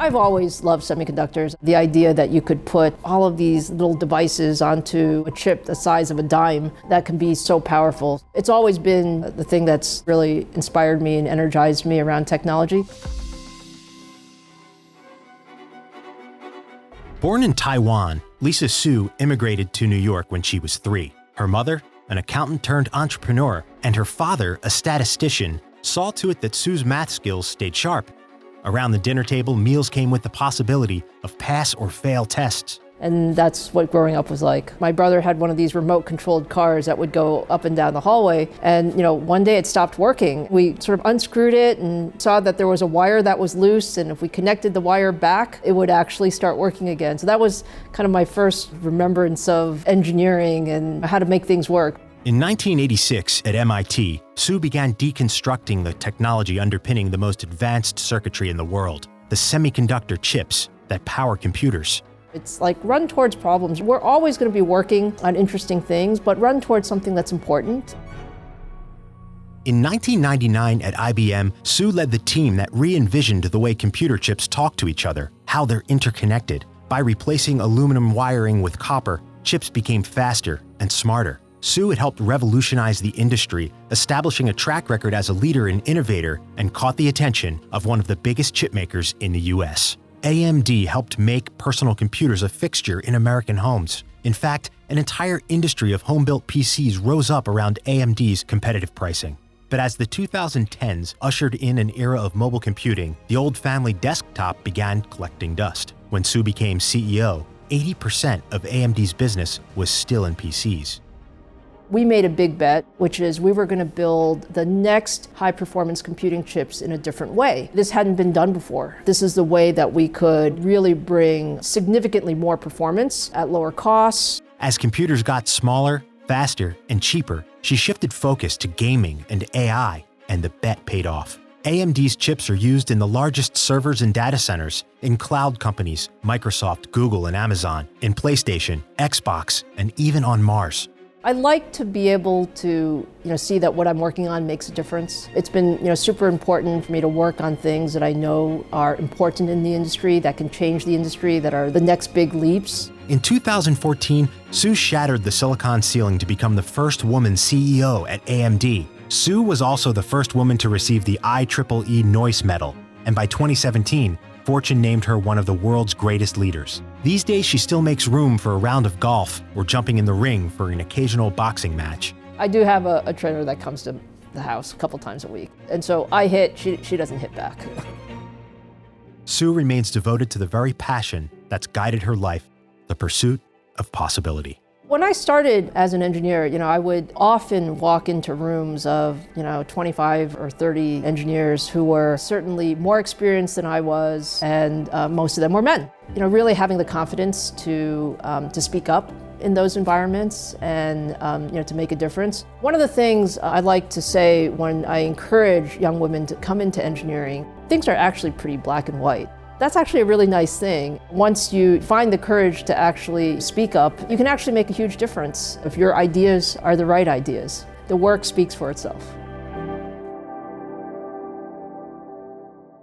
I've always loved semiconductors. The idea that you could put all of these little devices onto a chip the size of a dime that can be so powerful. It's always been the thing that's really inspired me and energized me around technology. Born in Taiwan, Lisa Su immigrated to New York when she was 3. Her mother, an accountant turned entrepreneur, and her father, a statistician, saw to it that Su's math skills stayed sharp. Around the dinner table, meals came with the possibility of pass or fail tests. And that's what growing up was like. My brother had one of these remote-controlled cars that would go up and down the hallway, and one day it stopped working. We sort of unscrewed it and saw that there was a wire that was loose, and if we connected the wire back, it would actually start working again. So that was kind of my first remembrance of engineering and how to make things work. In 1986, at MIT, Su began deconstructing the technology underpinning the most advanced circuitry in the world, the semiconductor chips that power computers. It's like run towards problems. We're always going to be working on interesting things, but run towards something that's important. In 1999 at IBM, Su led the team that re-envisioned the way computer chips talk to each other, how they're interconnected. By replacing aluminum wiring with copper, chips became faster and smarter. Su had helped revolutionize the industry, establishing a track record as a leader and innovator, and caught the attention of one of the biggest chipmakers in the US. AMD helped make personal computers a fixture in American homes. In fact, an entire industry of home-built PCs rose up around AMD's competitive pricing. But as the 2010s ushered in an era of mobile computing, the old family desktop began collecting dust. When Su became CEO, 80% of AMD's business was still in PCs. We made a big bet, which is we were going to build the next high-performance computing chips in a different way. This hadn't been done before. This is the way that we could really bring significantly more performance at lower costs. As computers got smaller, faster, and cheaper, she shifted focus to gaming and AI, and the bet paid off. AMD's chips are used in the largest servers and data centers, in cloud companies, Microsoft, Google, and Amazon, in PlayStation, Xbox, and even on Mars. I like to be able to, see that what I'm working on makes a difference. It's been, super important for me to work on things that I know are important in the industry, that can change the industry, that are the next big leaps. In 2014, Su shattered the silicon ceiling to become the first woman CEO at AMD. Su was also the first woman to receive the IEEE Noyce Medal, and by 2017, Fortune named her one of the world's greatest leaders. These days, she still makes room for a round of golf or jumping in the ring for an occasional boxing match. I do have a trainer that comes to the house a couple times a week. And so I hit, she doesn't hit back. Su remains devoted to the very passion that's guided her life, the pursuit of possibility. When I started as an engineer, I would often walk into rooms of, 25 or 30 engineers who were certainly more experienced than I was, and most of them were men. Really having the confidence to speak up in those environments and, to make a difference. One of the things I like to say when I encourage young women to come into engineering, things are actually pretty black and white. That's actually a really nice thing. Once you find the courage to actually speak up, you can actually make a huge difference if your ideas are the right ideas. The work speaks for itself.